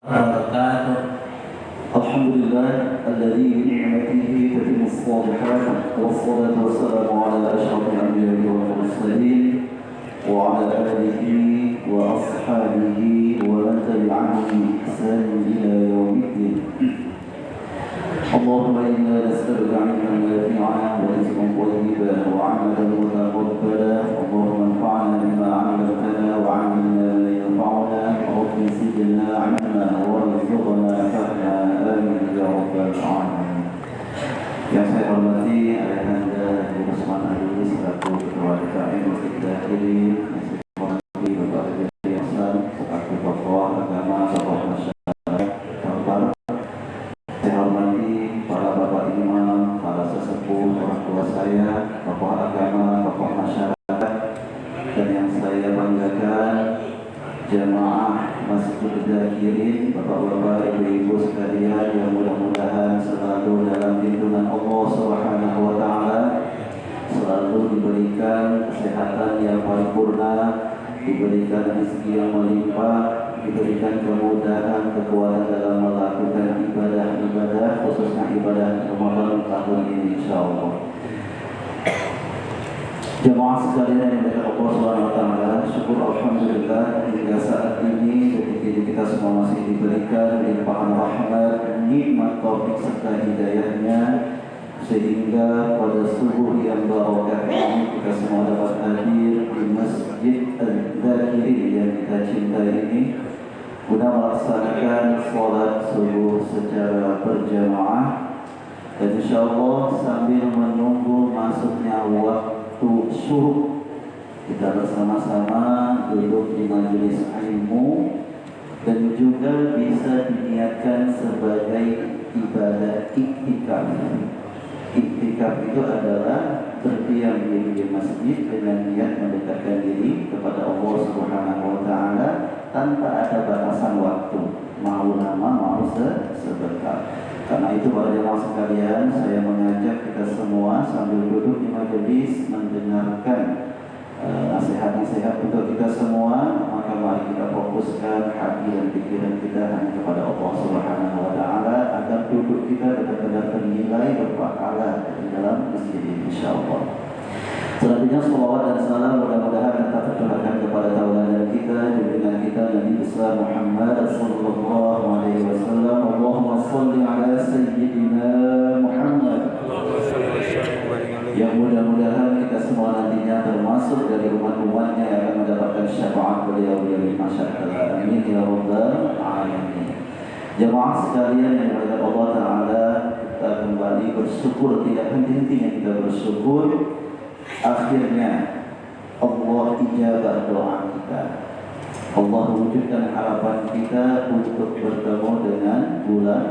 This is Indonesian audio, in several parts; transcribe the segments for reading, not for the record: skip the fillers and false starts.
وبركاته. الحمد لله الذي بنعمته تتم الصالحات، والصلاة والسلام على أشرف الأنبياء والمرسلين وعلى آله وأصحابه ومن تبعهم بإحسان إلى يوم الدين. اللهم إنا نسألك علما نافعا ورزقا طيبا وعملا متقبلا. اللهم انفعنا بما علمتنا وعلمنا ما ينفعنا، رب زدنا علما وارزقنا فهما. آمين يا رب العالمين. Yang saya hormati Ayahanda Ibu Usman Ali selaku Ketua DKM Masjid Dakhili, yang saya hormati Bapak Haji Hasan selaku tokoh agama, tokoh masyarakat Kalbar. Saya hormati para bapak imam, para sesepuh, orang tua saya, tokoh agama, tokoh masyarakat, dan yang saya banggakan jemaah Masjid Dakhili, bapak-bapak, ibu-ibu sekalian yang mudah-mudahan selalu dalam lindungan Allah Subhanahu wa taala, selalu diberikan kesehatan yang paripurna, diberikan rezeki yang melimpah, diberikan kemudahan, kekuatan dalam melakukan ibadah-ibadah, khususnya ibadah Ramadan tahun ini insyaallah. Jemaah sekalian yang dimuliakan Allah Subhanahu wa taala, syukur alhamdulillah hingga saat ini ketika kita semua masih diberikan limpahan rahmat, nikmat, taufik serta hidayahnya, sehingga pada subuh yang barokah ini kita semua dapat hadir di Masjid Al-Dakhili yang kita cintai ini guna melaksanakan sholat subuh secara berjamaah, dan insyaallah sambil menunggu masuknya waktu syuruk kita bersama-sama duduk di majelis ilmu dan juga bisa diniatkan sebagai ibadah iktikaf. Iktikaf itu adalah berdiam diri di masjid dengan niat mendekatkan diri kepada Allah Subhanahu wa taala tanpa ada batasan waktu, mau lama mau sebentar. Karena itu para jemaah sekalian, saya mengajak kita semua sambil duduk di majelis mendengarkan nasihat-nasihat untuk kita semua, maka mari kita fokuskan hati dan pikiran kita hanya kepada Allah Subhanahu wa taala agar duduk kita benar-benar ternilai berpahala di dalam masjid ini insyaallah. Selanjutnya salawat dan salam mudah-mudahan tetap tercurahkan kepada tauladan kita, junjungan kita Nabi besar Muhammad sallallahu alaihi wasallam. Allahumma shalli ala sayyidina Muhammad. Yang mudah-mudahan kita semua nantinya termasuk dari umat-umatnya yang akan mendapatkan syafaat beliau di masyarakat. Amin ya rabbal alamin. Jemaah sekalian yang dimuliakan Allah taala, kita kembali bersyukur, tidak henti-hentinya kita bersyukur. Akhirnya Allah ijabah doa kita. Allah wujudkan harapan kita untuk bertemu dengan bulan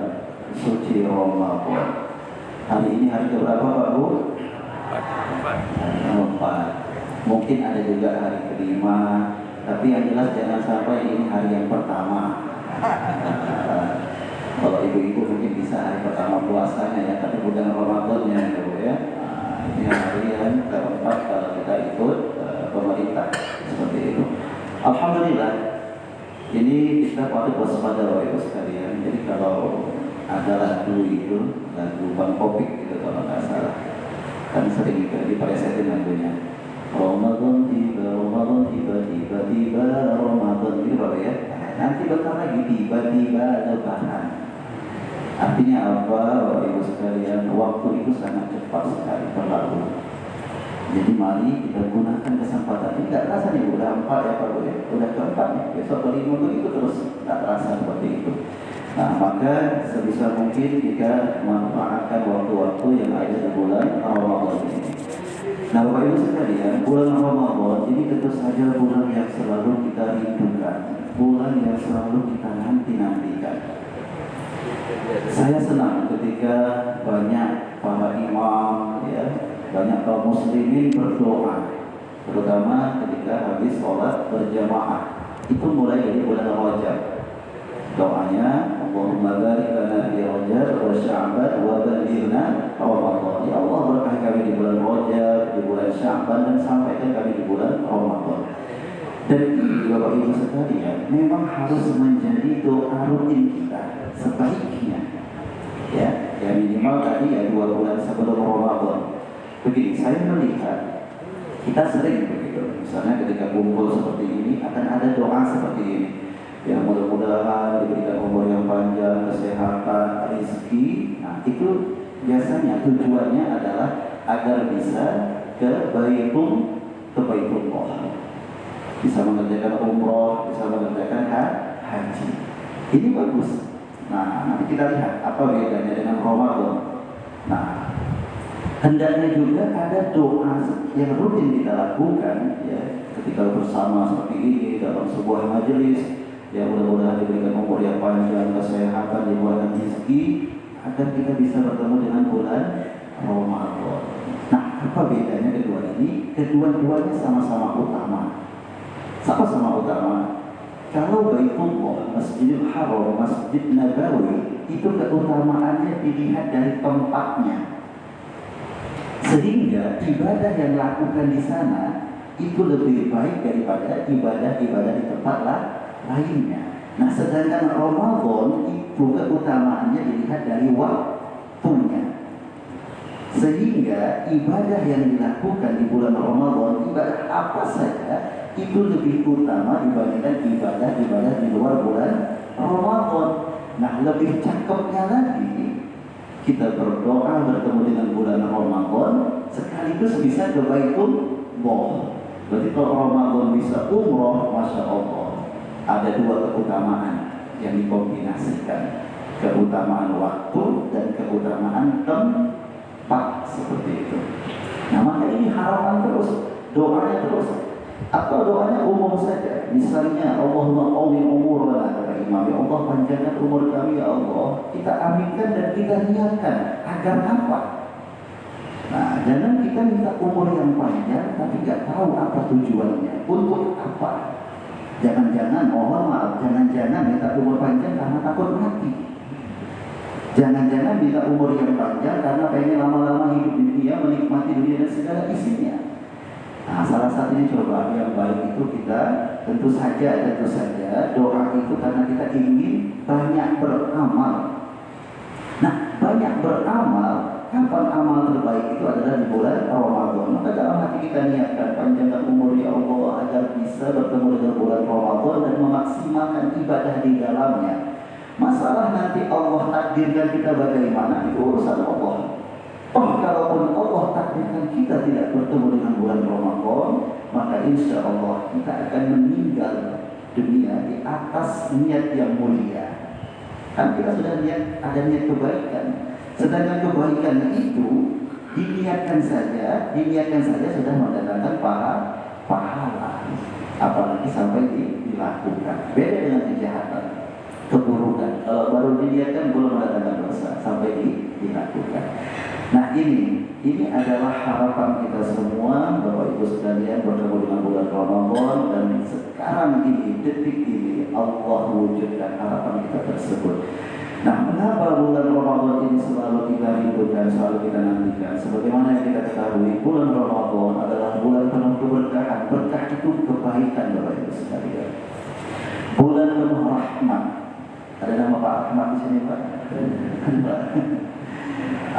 suci Ramadan. Hari ini hari keberapa Pak Bu? 4. Mungkin ada juga hari kelima, tapi yang jelas jangan sampai ini hari yang pertama. Kalau ibu-ibu mungkin bisa hari pertama puasanya ya, tapi bukan Ramadannya ya. Ini hari yang keempat kalau kita ikut pemerintah seperti itu. Alhamdulillah, ini kita patut waspada Bapak Ibu sekalian. Jadi kalau ada lagu itu, lagu Bang Popik itu kalau nggak salah, kan sering dipresetin lagunya. Ramadan tiba, tiba-tiba Ramadan gitu Bapak ya. Nanti bentar lagi tiba-tiba lebaran. Artinya apa Bapak Ibu sekalian? Waktu itu sangat cepat sekali berlalu. Jadi mari kita gunakan kesempatan ini. Tidak terasa nih udah 4 ya Pak Bu ya. Udah keempat nih. Besok kelima itu terus tidak terasa seperti itu. Nah maka sebisa mungkin kita manfaatkan waktu-waktu yang ada di bulan Ramadan ini. Nah Bapak Ibu sekalian, bulan Ramadan ini tentu saja bulan yang selalu kita rindukan, bulan yang selalu kita nanti-nantikan. Saya senang ketika banyak para imam, ya, banyak kaum muslimin berdoa, terutama ketika habis sholat berjamaah. Itu mulai dari bulan Rajab. Doanya, Allahumma barik lana fi Rajab wa Sya'ban wa balighna Ramadan. Ya Allah, berkahi kami di bulan Rajab, di bulan Sya'ban, dan sampaikan kami di bulan Ramadan. Dan ini Bapak Ibu sekalian memang harus menjadi doa rutin kita sebaiknya. Ya minimal tadi ya 2 bulan sebelum Ramadan. Begini, saya melihat kita sering begitu. Misalnya ketika kumpul seperti ini akan ada doa seperti ini. Ya mudah-mudahan diberikan umur yang panjang, kesehatan, rezeki. Nah itu biasanya tujuannya adalah agar bisa ke Baitullah, bisa mengerjakan umroh, bisa mengerjakan haji. Ini bagus. Nah nanti kita lihat apa bedanya dengan Ramadan. Nah hendaknya juga ada doa yang rutin kita lakukan ya ketika bersama seperti ini dalam sebuah majelis. Ya mudah-mudahan diberikan umur yang panjang, kesehatan, dimudahkan rezeki agar kita bisa bertemu dengan bulan Ramadan. Nah, apa bedanya kedua ini? Kedua-duanya sama-sama utama. Sama-sama utama. Kalau Baitullah, Masjidil Haram, Masjid Nabawi itu keutamaannya dilihat dari tempatnya. Sehingga ibadah yang dilakukan di sana itu lebih baik daripada ibadah-ibadah di tempat lainnya. Nah, sedangkan Ramadan itu keutamaannya dilihat dari waktunya. Sehingga ibadah yang dilakukan di bulan Ramadan, ibadah apa saja itu lebih utama dibandingkan ibadah-ibadah di luar bulan Ramadan. Nah, lebih cakepnya lagi kita berdoa bertemu dengan bulan Ramadan sekaligus bisa ke Baitullah. Berarti kalau Ramadan bisa umroh, Masya Allah. Ada 2 keutamaan yang dikombinasikan, keutamaan waktu dan keutamaan tempat seperti itu. Nah maka ini harapan terus, doanya terus. Atau doanya umum saja. Misalnya Allahumma qawwi umurana, kata Imam, ya Allah panjangkan umur kami ya Allah. Kita aminkan dan kita niatkan agar apa? Nah jangan kita minta umur yang panjang tapi nggak tahu apa tujuannya, untuk apa. Jangan-jangan, mohon maaf, jangan-jangan minta umur panjang karena takut mati. Jangan-jangan minta umur yang panjang karena pengen lama-lama hidup di dunia, menikmati dunia dan segala isinya. Nah, salah satunya coba yang baik itu kita tentu saja doa itu karena kita ingin banyak beramal. Nah, banyak beramal. Kapan amal terbaik itu adalah di bulan Ramadan. Maka dalam hati kita niatkan panjangkan umur ya Allah agar bisa bertemu dengan bulan Ramadan dan memaksimalkan ibadah di dalamnya. Masalah nanti Allah takdirkan kita bagaimana itu urusan Allah. Kalaupun Allah takdirkan kita tidak bertemu dengan bulan Ramadan, maka insya Allah kita akan meninggal dunia di atas niat yang mulia. Kan kita sudah niat, ada niat kebaikan. Sedangkan kebaikan itu diniatkan saja sudah mendatangkan pahala. Apalagi sampai dilakukan. Beda dengan kejahatan, keburukan. Kalau baru diniatkan belum mendatangkan dosa sampai dilakukan. Nah ini adalah harapan kita semua, Bapak Ibu sekalian, bertemu dengan bulan Ramadan dan sekarang ini, detik ini Allah wujudkan harapan kita tersebut. Nah, mengapa bulan Ramadan ini selalu kita rindukan, selalu kita nantikan? Sebagaimana yang kita ketahui, bulan Ramadan adalah bulan penuh keberkahan. Berkah itu kebaikan, Bapak Ibu sekalian. Bulan penuh rahmat. Ada nama Pak Ahmad di sini, Pak?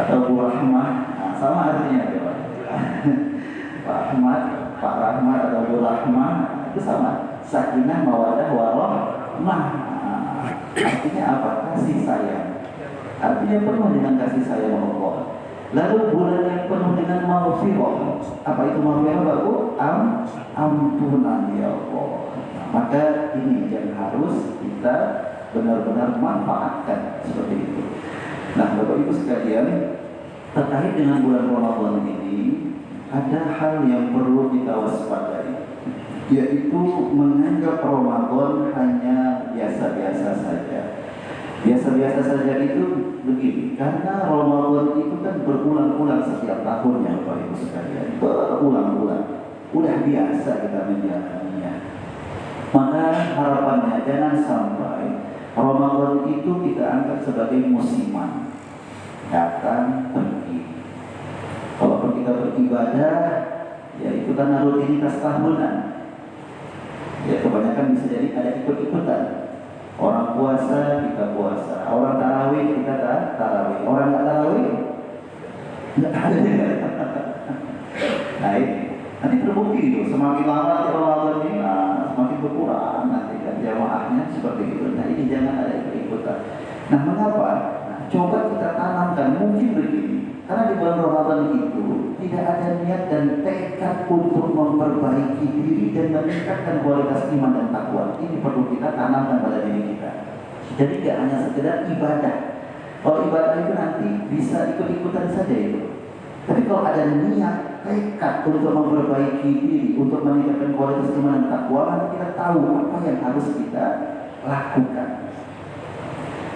Atau Bu Rahmah? Nah, sama artinya, Pak. Pak Ahmad, Pak Rahmat atau Bu Rahmah itu sama. Sakinah, mawaddah, warahmah. Artinya apa? Kasih sayang. Artinya penuh dengan kasih sayang Allah. Lalu bulan yang penuh dengan maghfirah. Apa itu maghfirah, Bapak? Ampunan ya Allah. Maka ini yang harus kita benar-benar manfaatkan seperti itu. Nah, Bapak Ibu sekalian, terkait dengan bulan Ramadan ini ada hal yang perlu kita waspadai, yaitu menganggap Ramadan hanya biasa-biasa saja. Biasa-biasa saja itu begini, karena Ramadan itu kan berulang-ulang setiap tahunnya, Bapak Ibu sekalian, berulang-ulang. Udah biasa kita menjalaninya. Maka harapannya jangan sampai Ramadan itu kita anggap sebagai musiman, datang pergi. Kalaupun kita beribadah, ya itu karena rutinitas tahunan. bahkan bisa jadi ada ikut-ikutan. Orang puasa, kita puasa. Orang tarawih, kita tarawih. Orang nggak tarawih, nggak ada. Nah ini, nanti terbukti itu. Semakin lama di Ramadan ini, semakin berkurang nanti kan jamaahnya seperti itu. Nah ini jangan ada ikut-ikutan. Nah mengapa? Nah, coba kita tanamkan, mungkin begini. Karena di bulan Ramadan itu tidak ada niat dan tekad untuk memperbaiki diri dan meningkatkan kualitas iman dan takwa. Ini perlu kita tanamkan pada diri kita. Jadi tidak hanya sekedar ibadah. Kalau ibadah itu nanti bisa ikut-ikutan saja itu. Tapi kalau ada niat, tekad untuk memperbaiki diri, untuk meningkatkan kualitas iman dan takwa, nanti kita tahu apa yang harus kita lakukan.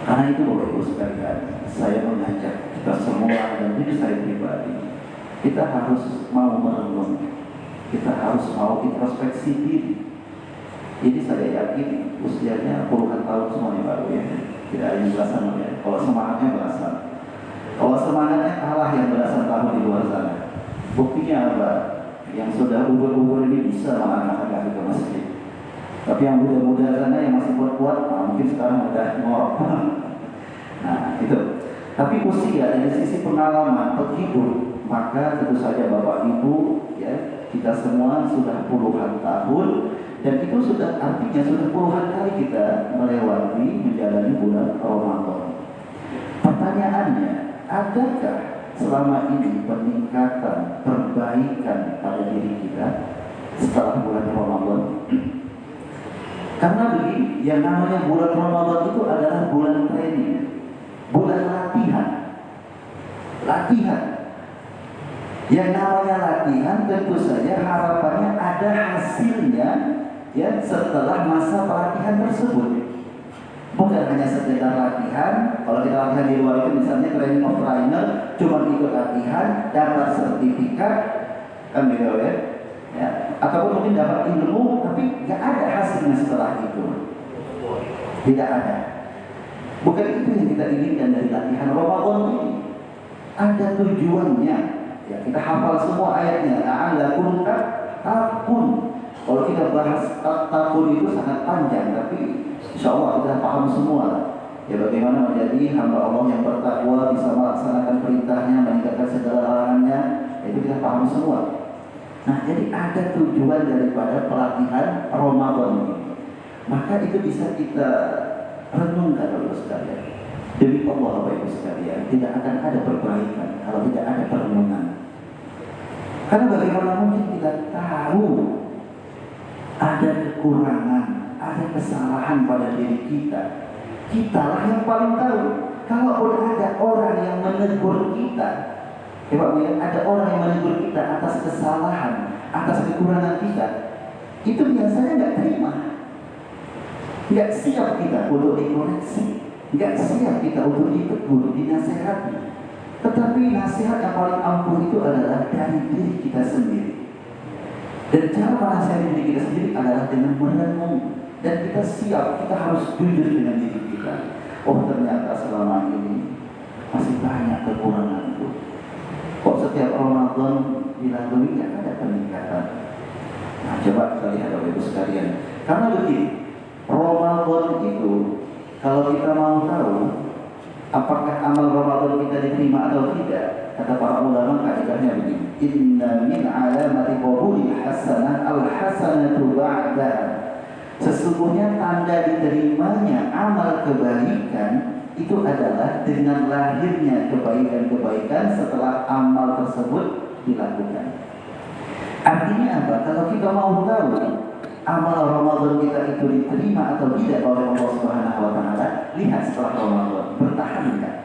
Karena itu Bapak Ibu sekalian, saya mengajak kita semua dan diri saya pribadi, kita harus mau merenung, kita harus mau introspeksi diri. Jadi saya yakin usianya puluhan tahun semuanya baru ya, tidak ada yang belasan ya. Kalau semangatnya belasan, kalau semangatnya kalah yang belasan tahun di luar sana. Buktinya apa? Yang sudah ubur-ubur ini bisa malah anak-anak ke masjid. Tapi yang muda-muda sana yang masih kuat-kuat, mungkin sekarang udah ngorok. Nah itu. Tapi usia dari sisi pengalaman hidup, maka tentu saja Bapak Ibu ya, kita semua sudah puluhan tahun, dan itu sudah artinya sudah puluhan kali kita melewati menjalani bulan Ramadan. Pertanyaannya, adakah selama ini peningkatan, perbaikan pada diri kita setelah bulan Ramadan? Karena begini, yang namanya bulan Ramadan itu adalah bulan training, bulan latihan. Latihan. Yang namanya latihan tentu saja harapannya ada hasilnya ya setelah masa pelatihan tersebut. Bukan hanya sekedar latihan. Kalau kita latihan di luar itu misalnya training of trainer, cuma ikut latihan, dapat sertifikat, kan gitu ya. Ya, ataupun mungkin dapat ilmu tapi nggak ada hasilnya setelah itu, tidak ada. Bukan itu yang kita inginkan dari latihan Ramadan ini. Ada tujuannya. Ya, kita hafal semua ayatnya. La'allakum tattaqun. Kalau kita bahas tattaqun itu sangat panjang, tapi insya Allah kita paham semua. Ya bagaimana menjadi hamba Allah yang bertakwa, bisa melaksanakan perintahnya, meninggalkan segala larangannya, itu kita paham semua. Nah, jadi ada tujuan daripada pelatihan Ramadan ini. Maka itu bisa kita renungkan Bapak sekalian. Demi Allah Bapak Ibu sekalian, tidak akan ada perbaikan kalau tidak ada perenungan. Karena bagaimana mungkin kita tahu ada kekurangan, ada kesalahan pada diri kita. Kitalah yang paling tahu. Kalau ada orang yang menegur kita, ya Pak, ada orang yang menegur kita atas kesalahan, atas kekurangan kita, itu biasanya nggak terima, nggak siap kita untuk dikoreksi, nggak siap kita untuk ditegur, dinasehati. Tetapi nasihat yang paling ampuh itu adalah dari diri kita sendiri. Dan cara menasihati diri kita sendiri adalah dengan merenung, dan kita siap, kita harus jujur dengan diri kita. Oh ternyata selama ini masih banyak kekuranganku. Kok setiap Ramadan dilalui tidak ada peningkatan? Nah, coba kita lihat Bapak Ibu sekalian. Karena begini, Ramadan itu kalau kita mau tahu apakah amal Ramadan kita diterima atau tidak, kata para ulama kaidahnya begini: inna min alamati qabuli hasanah al-hasanatu ba'da. Sesungguhnya tanda diterimanya amal kebaikan itu adalah dengan lahirnya kebaikan-kebaikan setelah amal tersebut dilakukan. Artinya apa? Kalau kita mau tahu amal Ramadan kita itu diterima atau tidak oleh Allah Subhanahu wa taala, lihat setelah Ramadan, bertahan enggak?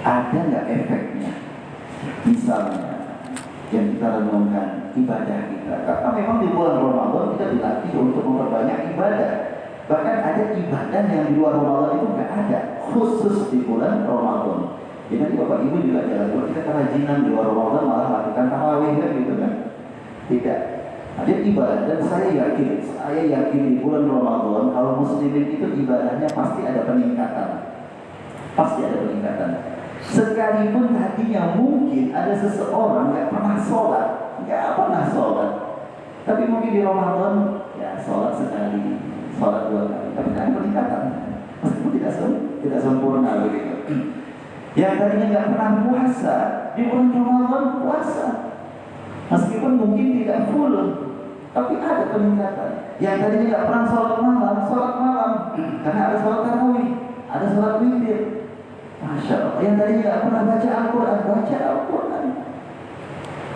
Ada enggak efeknya? Misalnya yang kita renungkan ibadah kita. Karena memang di bulan Ramadan kita dilatih untuk memperbanyak ibadah. Bahkan ada ibadah yang di luar Ramadan itu nggak ada, khusus di bulan Ramadan. Jadi nanti Bapak Ibu juga jalan keluar, kita kerajinan di luar Ramadan malah lakukan tarawih kan gitu kan? Tidak. Ada ibadah, dan saya yakin di bulan Ramadan kalau muslimin itu ibadahnya pasti ada peningkatan, pasti ada peningkatan. Sekalipun tadinya mungkin ada seseorang nggak pernah sholat, tapi mungkin di Ramadan ya sholat sekali, sholat 2 kali, tapi ada peningkatan. Meskipun tidak sempurna begitu. Yang tadinya nggak pernah puasa, di bulan Ramadan puasa. Meskipun mungkin tidak full, tapi ada peningkatan. Yang tadinya nggak pernah sholat malam, karena ada sholat tarawih, ada sholat witir. Masya Allah. Yang tadinya nggak pernah baca Al-Quran, baca Al-Quran.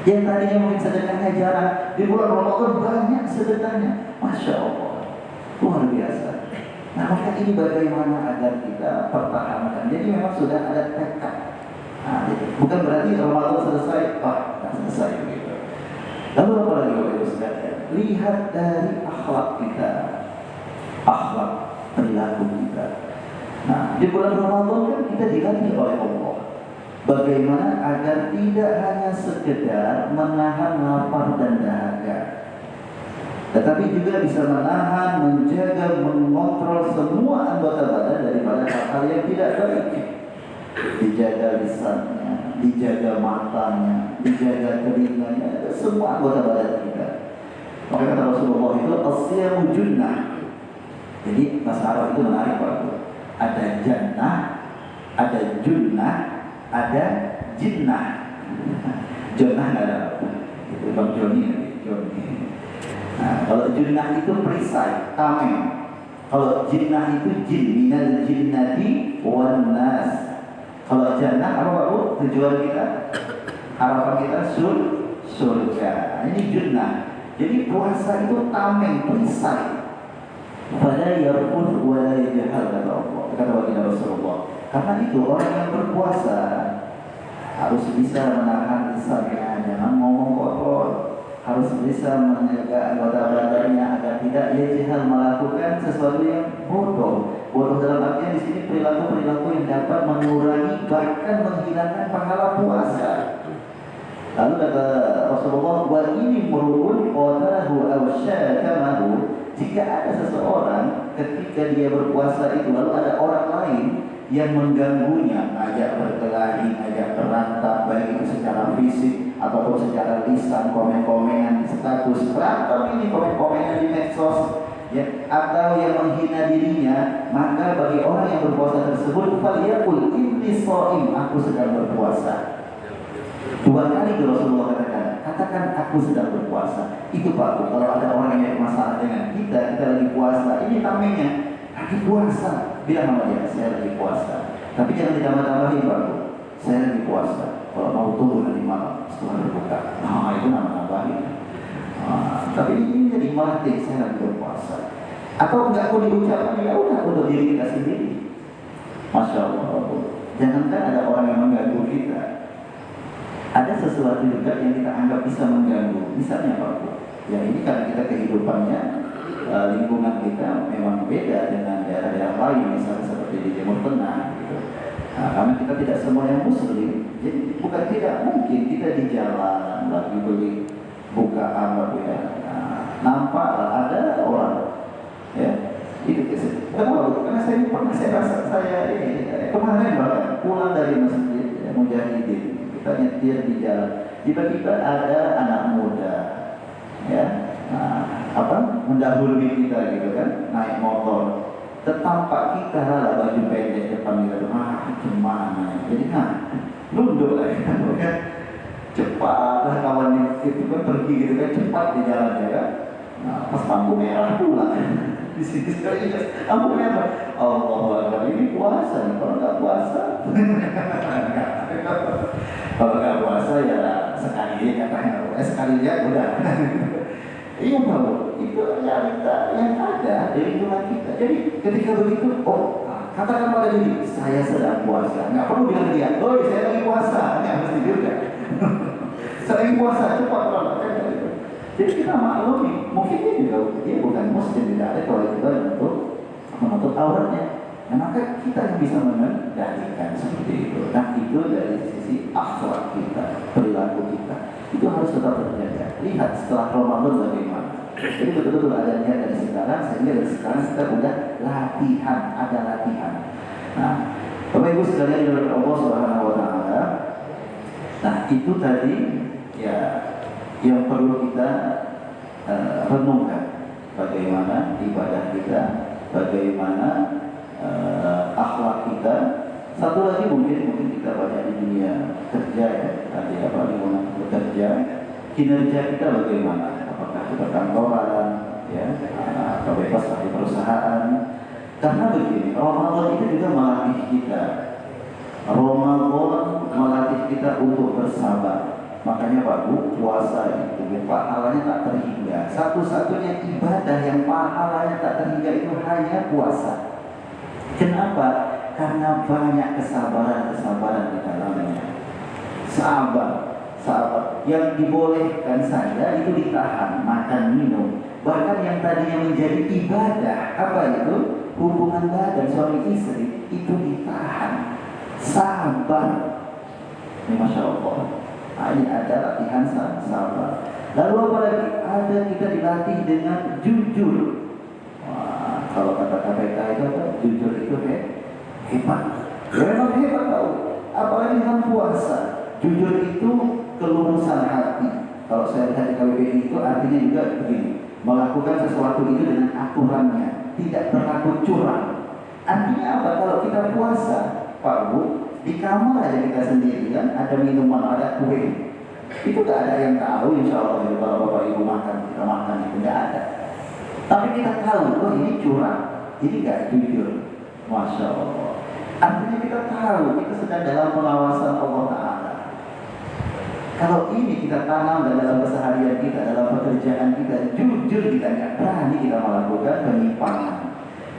Yang tadinya mungkin sedekahnya jarang, di bulan Ramadan banyak sedekahnya. Masya Allah, luar biasa. Nah, maka ini bagaimana agar kita pertahankan. Jadi memang sudah ada tekad. Nah, bukan berarti Ramadan selesai, tidak selesai begitu. Lalu apa lagi Bapak sekalian? Lihat dari akhlak kita, akhlak perilaku kita. Nah, di bulan Ramadan kan kita dilatih oleh Allah. Bagaimana agar tidak hanya sekedar menahan lapar dan dahaga, tetapi juga bisa menahan, menjaga, mengontrol semua anggota badan daripada hal-hal yang tidak baik. Dijaga lisannya, dijaga matanya, dijaga telinganya, semua anggota badan kita. Maka kata Rasulullah itu as-siyamu junnah. Jadi bahasa Arab itu menarik Pak. Ada jannah, ada junnah, ada jinnah. Junnah ada itu Bang Joni. Nah, kalau junnah itu perisai, tameng. Kalau jinnah itu jin, minal jinnati wan nas. Kalau jannah apa Pak Bu? Tujuan kita, harapan kita surga. Ini junnah. Jadi puasa itu tameng, perisai. Fala yarfud wa la yajhal, kata Allah, kata baginda Rasulullah. Karena itu orang yang berpuasa harus bisa menahan lisannya, jangan ngomong kotor. Harus bisa menjaga anggota badannya agar tidak yajhal, melakukan sesuatu yang bodoh. Bodoh dalam artian di sini perilaku-perilaku yang dapat mengurangi bahkan menghilangkan pahala puasa. Lalu kata Rasulullah, wa ini murun qadahu aw syakamahu. Jika ada seseorang ketika dia berpuasa itu lalu ada orang lain yang mengganggunya, ajak berkelahi, ajak berantem, baik itu secara fisik ataupun secara lisan, komen-komenan di status, berantem ini, komen-komenan di medsos, ya, atau yang menghina dirinya, maka bagi orang yang berpuasa tersebut, faliyaqul inni shaim, aku sedang berpuasa. 2 kali Rasulullah katakan aku sedang berpuasa. Itu Pak, kalau ada orang yang masalah dengan kita lagi puasa, ini tamengnya lagi puasa, bilang sama dia, saya lagi puasa. Tapi jangan ditambah-tambahin Pak, saya lagi puasa. Kalau mau turun nanti malam setelah berbuka, nah itu nambah-nambahin. Tapi ini jadi melatih, saya lagi berpuasa. Atau enggak pun diucapkan, ya udah untuk diri kita sendiri. Masya Allah. Jangankan ada orang yang mengganggu kita, ada sesuatu juga yang kita anggap bisa mengganggu. Misalnya Pak, ya ini karena kita kehidupannya, lingkungan kita memang beda dengan daerah-daerah lain, misalnya seperti di Timur Tengah gitu. Nah, karena kita tidak semuanya muslim, jadi bukan tidak mungkin kita di jalan lagi beli bukaan Pak ya. Nah, nampak ada orang, ya itu kenapa? Karena saya pernah saya ini kemarin bahkan pulang dari masjid ya, Mujahidin, kita nyetir di jalan, tiba-tiba ada anak muda, ya, mendahului kita gitu kan, naik motor, tertampak kita lah baju pendek depan kita, gimana? Jadi nunduk lah kan, cepat lah kawan itu kan pergi gitu kan, cepat di jalan ya kan. Nah, pas lampu merah pula di sini sekali lampu merah, Allah ini puasa nih, kalau nggak puasa kalau nggak puasa ya sekali katanya, sekali lihat udah. Iya Bapak, itu realita yang ada di lingkungan kita. Jadi ketika begitu, katakan pada diri, saya sedang puasa. Nggak perlu bilang dia, saya lagi puasa. Nggak mesti juga. Saya lagi puasa, cepat banget. Jadi kita maklumi, mungkin dia bukan muslim, tidak ada kewajiban untuk menutup auratnya. Nah, maka kita yang bisa mengendalikan seperti itu. Nah, itu dari sisi akhlak kita, perilaku kita, itu harus tetap terjaga. Lihat setelah Ramadan bagaimana. Jadi betul-betul ada niat dari sekarang, sehingga dari sekarang kita udah latihan, ada latihan. Nah, Bapak Ibu sekalian dari Allah Subhanahu Wa Taala. Nah, itu tadi ya yang perlu kita renungkan. bagaimana ibadah kita, bagaimana akhlak kita. Satu lagi mungkin kita banyak di dunia kerja ya, tadi apa di mana bekerja, kinerja kita bagaimana? Apakah di perkantoran, ya, atau bebas di perusahaan? Karena begini, Ramadan itu juga melatih kita. Ramadan melatih kita untuk bersabar. Makanya Pak Bu, puasa itu pahalanya tak terhingga. Satu-satunya ibadah yang pahalanya tak terhingga itu hanya puasa. Kenapa? Karena banyak kesabaran di dalamnya. Sabar. Yang dibolehkan saja itu ditahan, makan, minum. Bahkan yang tadinya menjadi ibadah, apa itu? Hubungan badan suami istri, itu ditahan. Sabar. Ini Masya Allah. Ini ada latihan sabar. Lalu apa lagi? Ada kita dilatih dengan jujur. Wah, kalau kata KPK itu apa? Jujur itu hebat. Ya memang hebat tahu. Apalagi dalam puasa. Jujur itu kelurusan hati. Kalau saya lihat di KBBI itu artinya juga begini, melakukan sesuatu itu dengan aturannya, tidak berlaku curang. Artinya apa? Kalau kita puasa, Pak Bu, di kamar aja kita sendiri kan, ada minuman, ada kue. Itu gak ada yang tahu, insya Allah kalau Bapak Ibu makan, kita makan itu gak ada. Tapi kita tahu, oh ini curang, ini gak jujur. Masya Allah. Artinya kita tahu, kita sedang dalam pengawasan Allah Ta'ala. Kalau ini kita tanam dalam keseharian kita, dalam pekerjaan kita, jujur kita nggak berani kita melakukan penyimpangan.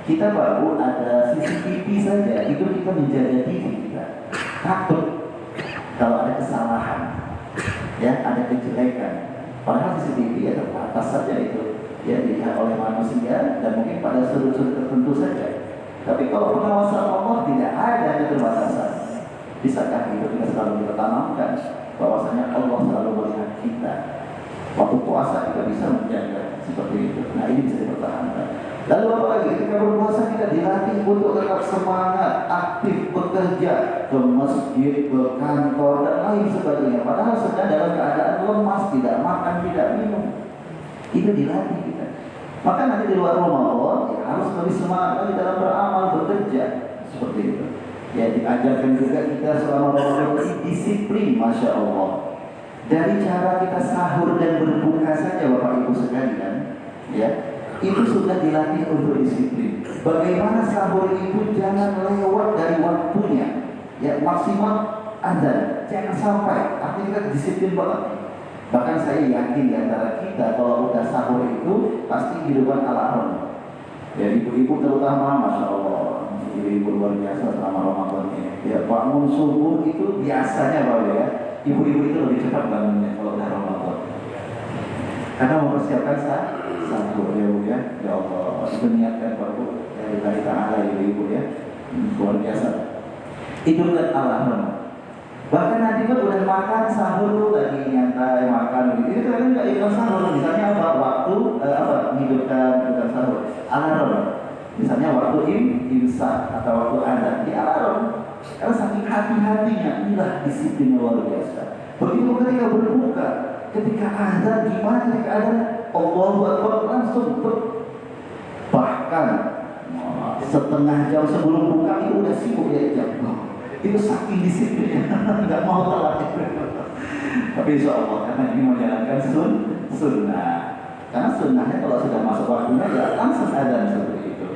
Kita baru ada CCTV saja, itu kita menjaga diri kita. Takut kalau ada kesalahan, ya ada kejelekan. Padahal CCTV ya terbatas saja itu, ya dilihat oleh manusia dan mungkin pada sudut-sudut tertentu saja. Tapi kalau pengawasan Allah tidak ada keterbatasan. Bisakah itu kita selalu kita tanamkan bahwasanya Allah selalu melihat kita. Waktu puasa kita bisa menjaga seperti itu. Nah ini bisa dipertahankan. Lalu apa lagi? Ketika berpuasa kita dilatih untuk tetap semangat, aktif bekerja, ke masjid, ke kantor dan lain sebagainya. Padahal sedang dalam keadaan lemas, tidak makan, tidak minum. Itu dilatih kita. Maka nanti di luar Ramadan ya harus lebih semangat lagi dalam beramal, bekerja seperti itu. Ya diajarkan juga kita selama Ramadan ini disiplin, Masya Allah. Dari cara kita sahur dan berbuka saja Bapak Ibu sekalian, ya itu sudah dilatih untuk disiplin. Bagaimana sahur itu jangan lewat dari waktunya, ya maksimal azan, jangan sampai. Artinya kita disiplin banget. Bahkan saya yakin di antara kita kalau udah sahur itu pasti hidupkan alarm. Ya ibu-ibu terutama, Masya Allah, ibu-ibu luar biasa selama Ramadan ini. Ya bangun subuh itu biasanya Pak ya, ibu-ibu itu lebih cepat bangunnya kalau udah Ramadan. Karena mempersiapkan sahur ya Bu ya. Ya Allah, itu niatkan Pak Bu. Dari Ta'ala ibu-ibu ya, luar biasa. Itu kan alarm. Bahkan nanti pun udah makan sahur tuh lagi nyantai makan gitu. Itu kan nggak ikut sahur. Misalnya apa? Waktu menghidupkan bukan sahur, alarm. Misalnya waktu imsak atau waktu azan di alarm. Karena saking hati-hatinya, inilah disiplin luar biasa. Begitu ketika berbuka, ketika azan, gimana ketika azan? Allahu Akbar langsung bahkan setengah jam sebelum buka itu udah sibuk ya jam. Itu saking disiplinnya, nggak mau telat. Tapi insya Allah karena ini menjalankan sunnah. Karena sunnahnya kalau sudah masuk waktunya ya langsung azan seperti itu.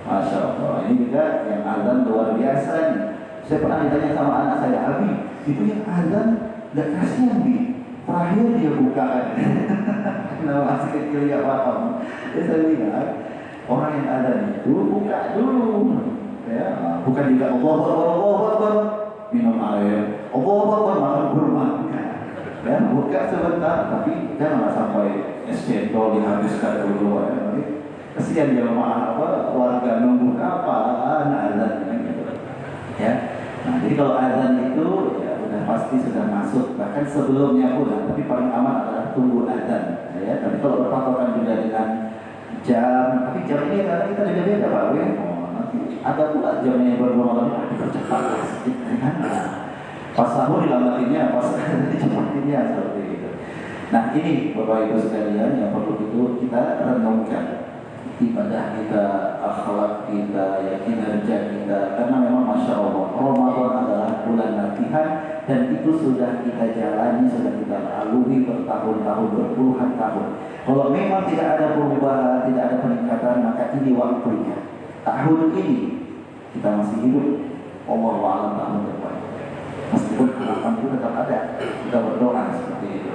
Masya Allah. Ini juga yang azan luar biasa nih. Saya pernah ditanya sama anak saya, Abi, itu yang azan nggak kasihan Bi. Terakhir dia buka kan. Nah masih kecil ya paham. Jadi saya bilang orang yang azan itu buka dulu. Ya, bukan juga Allah Akbar minum air, Allah Akbar makan kurma. Ya, buka sebentar, tapi jangan sampai es cendol dihabiskan dulu. Ya. Kesian dia warga nunggu kapan azan gitu. Ya, nah jadi kalau azan itu ya udah pasti sudah masuk, bahkan sebelumnya pun. Tapi paling aman adalah tunggu azan. Ya, tapi kalau berpatokan juga dengan jam, tapi jam ini karena kita beda-beda Pak ya. Ada pula jamnya yang berbeda-beda dipercepat sedikit. Pas sahur dilamatinnya, pas dicepatinnya seperti itu. Nah ini Bapak Ibu sekalian yang perlu itu kita renungkan. ibadah kita, akhlak kita, ya kinerja kita. Karena memang Masya Allah, Ramadan adalah bulan latihan, dan itu sudah kita jalani, sudah kita lalui bertahun-tahun, berpuluhan tahun. Kalau memang tidak ada perubahan, tidak ada peningkatan, maka ini waktunya. Tahun ini kita masih hidup, Allah wa'alam tahun depan. Meskipun harapan itu tetap ada, kita berdoa seperti itu.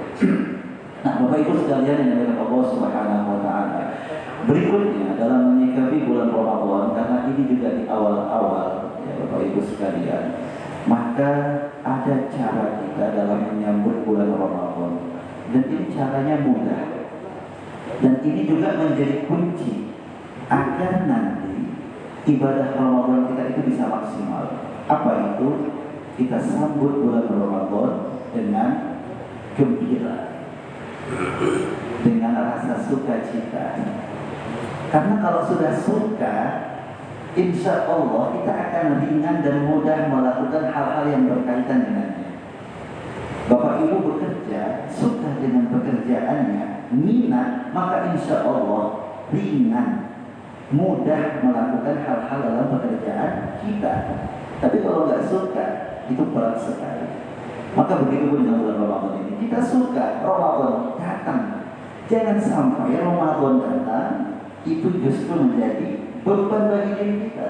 Nah, Bapak Ibu sekalian yang dimuliakan Allah Subhanahu wa taala. Berikutnya dalam menyikapi bulan Ramadan, karena ini juga di awal-awal ya Bapak Ibu sekalian, maka ada cara kita dalam menyambut bulan Ramadan. Dan ini caranya mudah. Dan ini juga menjadi kunci agar nanti ibadah Ramadan kita itu bisa maksimal. Apa itu? Kita sambut bulan Ramadan dengan gembira, dengan rasa sukacita. Karena kalau sudah suka, insya Allah kita akan ringan dan mudah melakukan hal-hal yang berkaitan dengannya. Bapak Ibu bekerja, suka dengan pekerjaannya, minat, maka insya Allah ringan, mudah melakukan hal-hal dalam pekerjaan kita. Tapi kalau nggak suka, itu berat sekali. Maka begitu pun dengan bulan Ramadan ini, kita suka Ramadan datang, jangan sampai Ramadan datang itu justru menjadi beban bagi diri kita.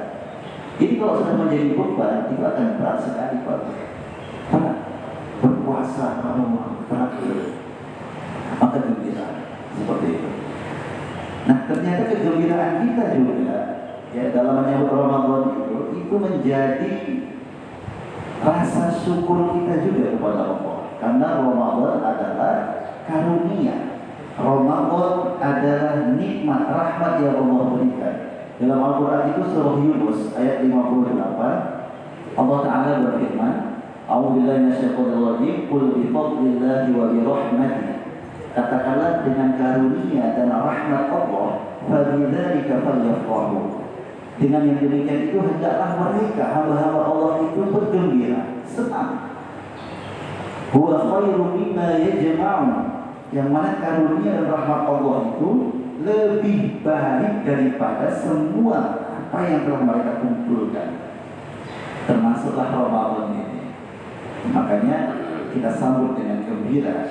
Jadi kalau sudah menjadi beban, itu akan berat sekali Pak. Berat. Berpuasa kalau berat, maka gembira seperti itu. Nah, ternyata kegembiraan kita juga ya dalam menyambut Ramadan itu menjadi rasa syukur kita juga kepada Allah. Karena Ramadan adalah karunia. Ramadan adalah nikmat, rahmat yang Allah berikan. Dalam Al-Quran itu surah Yunus ayat 58, Allah Ta'ala berfirman, A'udzubillahi minasyaitonir rajim, qul bi fadlillahi wa bi rahmatihi. Katakanlah dengan karunia dan rahmat Allah, fa bidzalika falyafrahu. Dengan yang demikian itu hendaklah mereka hamba-hamba Allah itu bergembira, senang. Huwa khairu mimma yajma'un. Yang mana karunia dan rahmat Allah itu lebih baik daripada semua apa yang telah mereka kumpulkan, termasuklah Ramadan ini. Makanya kita sambut dengan gembira.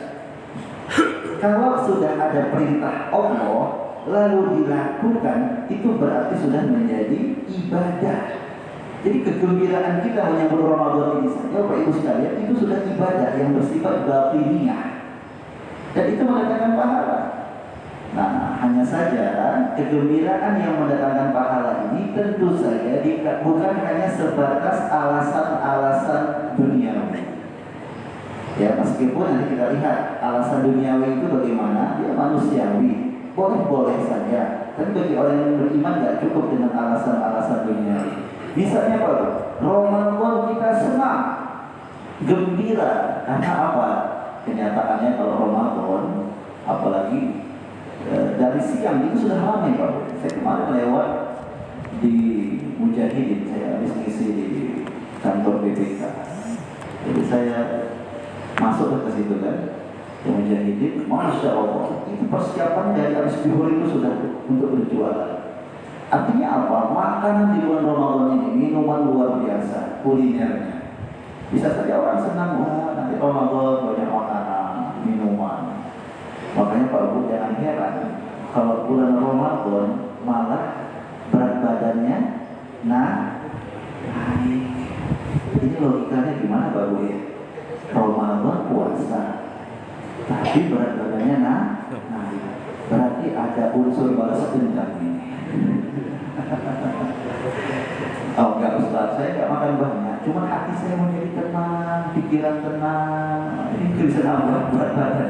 Kalau sudah ada perintah Allah lalu dilakukan, itu berarti sudah menjadi ibadah. Jadi kegembiraan kita menyambut Ramadan ini saja, Bapak Ibu sekalian, itu sudah ibadah yang bersifat batiniyah. Dan itu mendatangkan pahala. Nah, hanya saja kegembiraan yang mendatangkan pahala ini tentu saja bukan hanya sebatas alasan-alasan duniawi. Ya, meskipun nanti kita lihat alasan duniawi itu bagaimana, dia manusiawi, boleh-boleh saja. Tapi bagi orang yang beriman tidak cukup dengan alasan-alasan duniawi. Misalnya apa? Ramadan kita senang, gembira, karena apa? Kenyataannya kalau Ramadan, apalagi dari siang itu sudah ramai Pak. Saya kemarin lewat di Mujahidin, saya habis ngisi di kantor BPK. Jadi saya masuk ke situ kan, di Mujahidin, Masya Allah, itu persiapan dari habis zuhur itu sudah untuk berjualan. Artinya apa? Makanan di bulan Ramadan ini, minuman luar biasa, kulinernya. Bisa saja orang senang, wah nanti Ramadan banyak makanan, minuman. Makanya Pak Bu jangan heran kalau bulan Ramadan malah berat badannya naik. Ini logikanya gimana Pak Bu ya? Ramadan puasa, tapi berat badannya naik. Berarti ada unsur balas dendam ini. Oh enggak Ustaz, saya enggak makan banyak, cuma hati saya menjadi tenang, pikiran tenang. Ini bisa nambah berat badan.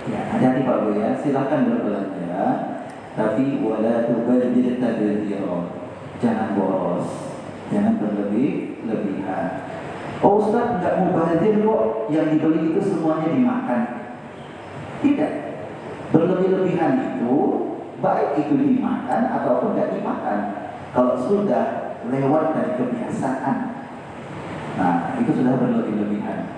Ya, hati-hati Pak Bu ya, silahkan berbelanja, tapi wala tubadzir tabdzira. Jangan boros, jangan berlebih-lebihan. Oh Ustaz, enggak mubazir kok, yang dibeli itu semuanya dimakan. Tidak. Berlebih-lebihan itu baik itu dimakan ataupun tidak dimakan. Kalau sudah lewat dari kebiasaan, nah itu sudah berlebih-lebihan.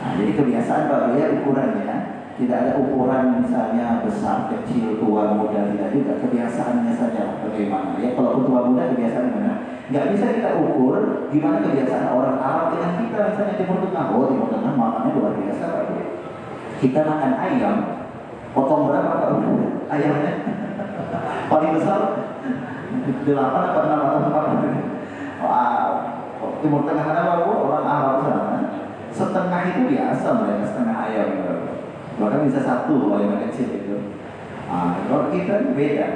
Nah, jadi kebiasaan Pak Bu ya ukurannya, Tidak ada ukuran misalnya besar, kecil, tua, muda, tidak juga. Kebiasaannya saja bagaimana. Ya kalau tua muda kebiasaan mana? Nggak bisa kita ukur gimana kebiasaan orang Arab dengan kita misalnya Timur Tengah. Oh Timur Tengah makannya luar biasa Pak. Kita makan ayam, potong berapa Pak? Ayamnya paling besar 8 atau 6 atau 4. Wow. Timur Tengah ada apa? Orang Arab sana. Setengah itu biasa mereka, setengah ayam. Bahkan bisa 1 ayam kecil itu. Kalau kita beda.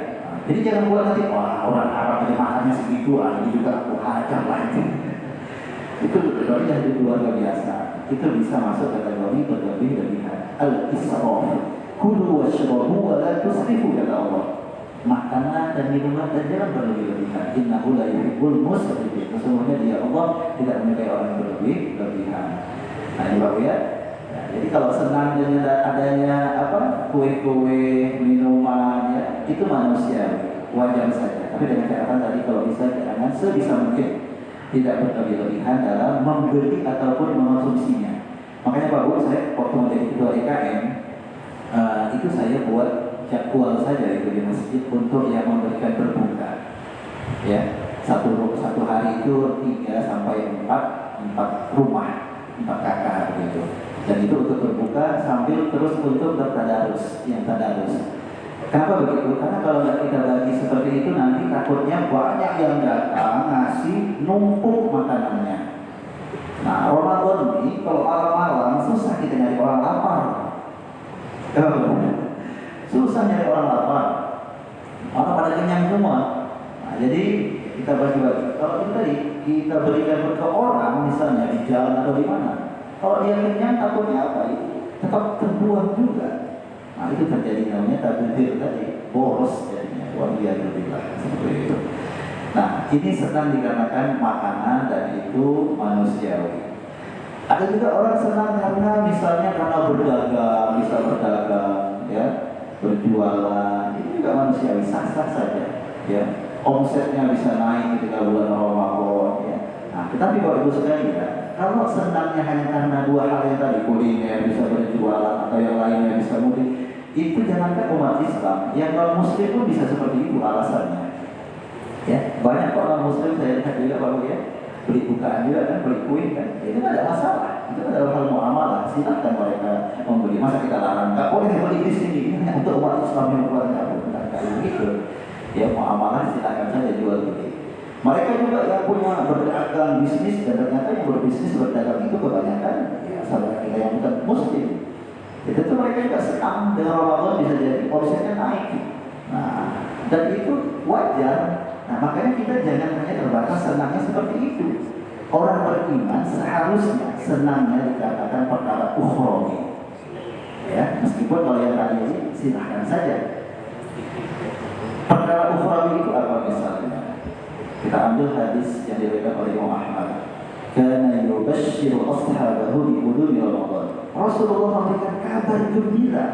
Jadi jangan buat nanti, wah orang Arab aja makannya segitu, ini juga aku hajar lagi. Itu berarti dari keluarga biasa. Itu bisa masuk kategori berlebih-lebihan. Al-israf. Kulu washrabu wa la tusrifu kata Allah. Makanlah dan minumlah dan jangan berlebih-lebihan. Innahu la yuhibbul musrifin. Sesungguhnya dia Allah tidak menyukai orang yang berlebih-lebihan. Nah ini Bapak ya. Nah, jadi kalau senang dengan adanya kue-kue, minuman ya, itu manusia wajar saja. Tapi dengan catatan tadi kalau bisa jangan sebisa mungkin tidak berlebih-lebihan dalam membeli ataupun mengonsumsinya. Makanya Pak Bu, saya waktu menjadi ketua DKM itu saya buat jadwal saja itu di masjid untuk yang memberikan berbuka. Ya, satu hari itu 3 sampai 4 rumah, 4 kakak begitu. Dan itu untuk berbuka sambil terus untuk bertadarus, yang tadarus. Kenapa begitu? Karena kalau nggak kita bagi seperti itu nanti takutnya banyak yang datang ngasih numpuk makanannya. Nah Ramadan ini kalau malam-malam susah kita nyari orang lapar. Susah nyari orang lapar. Maka pada kenyang semua. Nah, jadi kita bagi-bagi. Kalau itu tadi kita berikan ke orang misalnya di jalan atau di mana. Kalau dia kenyang takutnya apa? Tetap terbuang juga. Nah itu terjadi namanya tabdzir tadi, boros jadinya, waliyadzubillah seperti itu. Nah ini senang dikarenakan makanan dan itu manusiawi. Ada juga orang senang karena misalnya karena berdagang, bisa berdagang, ya, berjualan, itu juga manusiawi, sah-sah saja, ya. Omsetnya bisa naik ketika bulan Ramadan, ya. Nah tetapi Bapak Ibu sekalian, kalau senangnya hanya karena 2 hal yang tadi, kuliner, bisa berjualan atau yang lainnya bisa mudik, itu jangankan umat Islam, yang non Muslim pun bisa seperti itu alasannya. Ya, banyak orang Muslim saya lihat juga Bapak ya, beli bukaan juga kan, beli kue kan, itu tidak ada masalah. Itu adalah hal muamalah, silakan mereka membeli. Masa kita larang? Nggak boleh beli di sini, ini untuk umat Islam yang keluarga bukan gitu. Ya muamalah silakan saja jual beli. Mereka juga yang punya berdagang bisnis dan ternyata yang berbisnis berdagang itu kebanyakan ya saudara kita yang bukan Muslim. Itu tuh mereka juga senang dengan Ramadan bisa jadi omsetnya naik. Nah, dan itu wajar. Nah, makanya kita jangan hanya terbatas senangnya seperti itu. Orang beriman seharusnya senangnya dikatakan perkara ukhrawi. Ya, meskipun kalau yang tadi ini silahkan saja. Perkara ukhrawi itu apa misalnya? Kita ambil hadis yang diriwayatkan oleh Imam Ahmad. Kana yubashshiru ashabahu bi qudumi Ramadan. Rasulullah memberikan kabar gembira.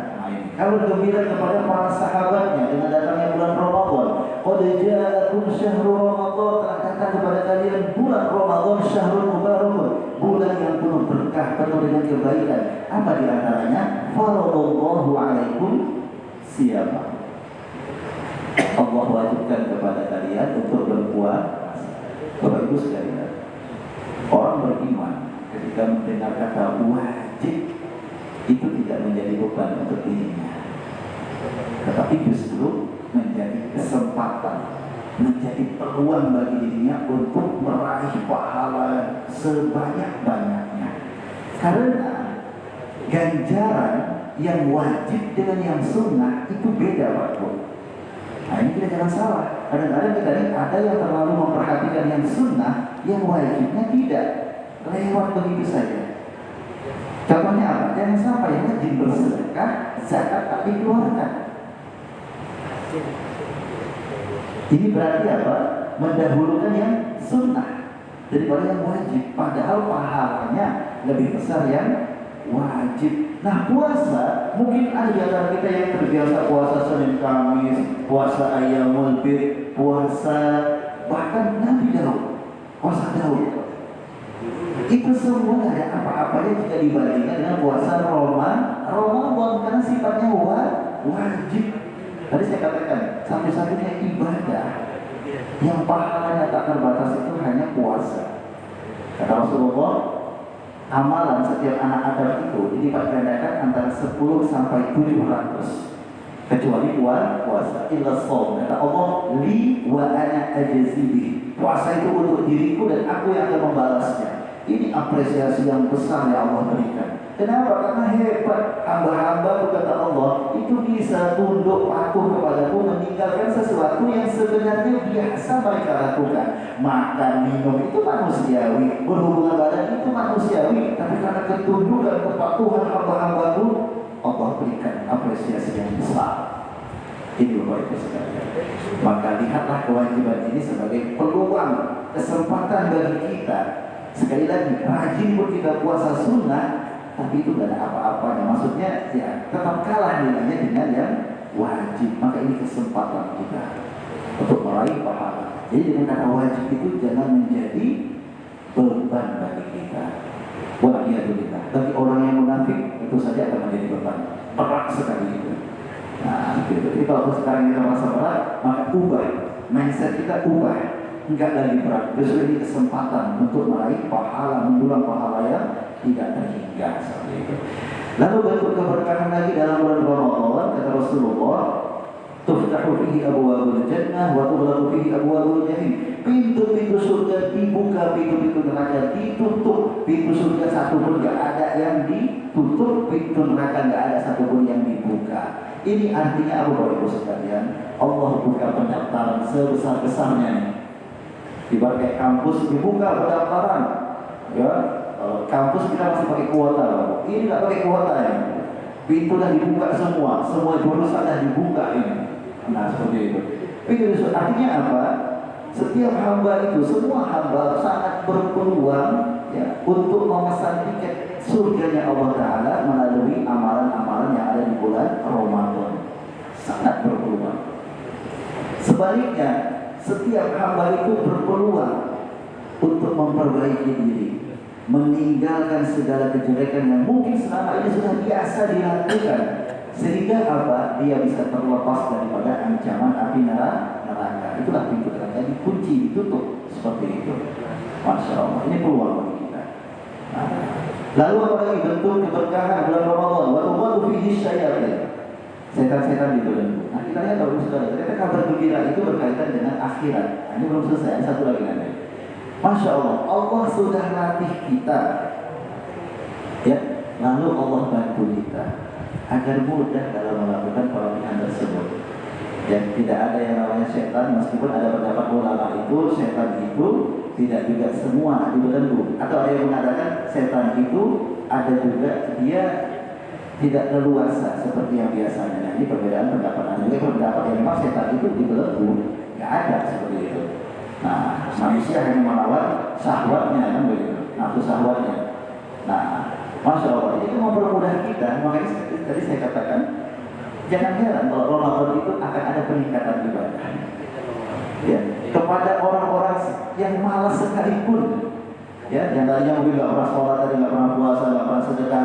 Kabar gembira kepada para sahabatnya dengan datangnya bulan Ramadan. Qad ja'akum syahrul Ramadan, telah datang kepada kalian bulan Ramadan, syahrul mubarak, bulan yang penuh berkah, penuh dengan kebaikan. Apa di antaranya? Faradallahu 'alaikum siyama. Allah wajibkan kepada kalian untuk berpuasa. Bapak Ibu sekalian, orang beriman ketika mendengar kata wajib itu tidak menjadi beban untuk dirinya, tetapi justru menjadi kesempatan, menjadi peluang bagi dirinya untuk meraih pahala sebanyak-banyaknya. Karena ganjaran yang wajib dengan yang sunnah itu beda Pak Bu. Nah ini kita jangan salah. Kadang-kadang kita lihat ada yang terlalu memperhatikan yang sunnah, yang wajibnya tidak, lewat begitu saja. Contohnya apa? Jangan sampai yang wajib bersedekah, zakat tak dikeluarkan. Ini berarti apa? Mendahulukan yang sunnah daripada yang wajib. Padahal pahalanya lebih besar yang wajib. Nah puasa, mungkin ada di antara kita yang terbiasa puasa Senin Kamis, puasa Ayyamul Bid, puasa bahkan Nabi Daud, puasa Daud. Itu semua tidak ada apa-apanya jika dibandingkan dengan puasa Ramadan karena sifatnya wajib. Tadi saya katakan satu-satunya ibadah yang pahalanya tak terbatas itu hanya puasa. Kata Rasulullah, amalan setiap anak Adam itu dilipat gandakan antara 10 sampai 700 kecuali puasa. Illa shaum, kata Allah, li wa ana ajzi. Puasa itu untuk diriku dan aku yang akan membalasnya. Ini apresiasi yang besar yang Allah berikan. Kenapa? Karena hebat hamba-hamba, kata Allah, itu bisa tunduk patuh kepadaku, meninggalkan sesuatu yang sebenarnya biasa mereka lakukan. Makan, minum itu manusiawi, berhubungan badan itu manusiawi, tapi karena ketundukan kepatuhan hamba-hambaku, Allah berikan apresiasi yang besar. Ini Bapak Ibu sekalian. Maka lihatlah kewajiban ini sebagai peluang, kesempatan bagi kita. Sekali lagi, rajin pun kita puasa sunnah, tapi itu tidak ada apa-apanya. Maksudnya ya tetap kalah nilainya dengan yang wajib. Maka ini kesempatan kita untuk meraih pahala. Jadi dengan kata wajib itu jangan menjadi beban bagi kita. Waliyadzubillah. Bagi orang yang munafik itu saja akan menjadi beban. Berat sekali itu. Nah, gitu. Jadi kalau sekarang kita merasa berat, maka ubah mindset kita, ubah. Enggak lagi berat. Justru ini kesempatan untuk meraih pahala, mendulang pahala yang tidak terhingga seperti itu. Lalu bentuk keberkahan lagi dalam bulan Ramadan, kata Rasulullah, tuftahu fihi abwabul jannah wa tughlaqu fihi abwabul jahim. Pintu-pintu surga dibuka, pintu-pintu neraka ditutup. Pintu surga satu pun enggak ada yang ditutup, pintu neraka enggak ada satu pun yang dibuka. Ini artinya apa Bapak Ibu sekalian? Allah buka pendaftaran sebesar-besarnya nih. Ibarat kayak kampus dibuka pendaftaran, ya. Kampus kita masih pakai kuota, ini nggak pakai kuota ya. Pintu dah dibuka semua jurusan dah dibuka ini. Nah seperti itu. Itu artinya apa? Setiap hamba itu, semua hamba sangat berpeluang ya untuk memesan tiket surganya Allah Taala melalui amalan-amalan yang ada di bulan Ramadan. Sangat berpeluang. Sebaliknya, setiap hamba itu berpeluang untuk memperbaiki diri, meninggalkan segala kejelekan yang mungkin selama ini sudah biasa dilakukan, sehingga apa? Dia bisa terlepas daripada ancaman api neraka. Itulah pintu neraka dikunci, ditutup seperti itu. Masya Allah, ini peluang bagi kita. Nah, lalu apalagi bentuk keberkahan bulan Ramadan? Wa tughadu fihi syayatin. Setan-setan dibelenggu. Nah kita lihat baru sekali. Ternyata kabar gembira itu berkaitan dengan akhirat. Nah, ini belum selesai. Satu lagi nanti. Masya Allah, Allah sudah latih kita. Ya, lalu Allah bantu kita agar mudah dalam melakukan pelatihan tersebut. Dan tidak ada yang namanya setan, meskipun ada pendapat ulama itu setan itu tidak juga semua dibelenggu. Atau ada yang mengatakan setan itu ada juga dia tidak leluasa seperti yang biasanya. Nah, ini perbedaan pendapat. Ada pendapat yang memang setan itu dibelenggu, nggak ada seperti itu. Nah, manusia hanya melawan syahwatnya, kan begitu, nafsu syahwatnya. Nah, Masya Allah, itu mempermudah kita. Makanya tadi saya katakan, jangan heran kalau Ramadan itu akan ada peningkatan ibadah. Ya, kepada orang-orang yang malas sekalipun. Ya, yang tadinya mungkin nggak pernah sholat, tadi nggak pernah puasa, nggak pernah sedekah,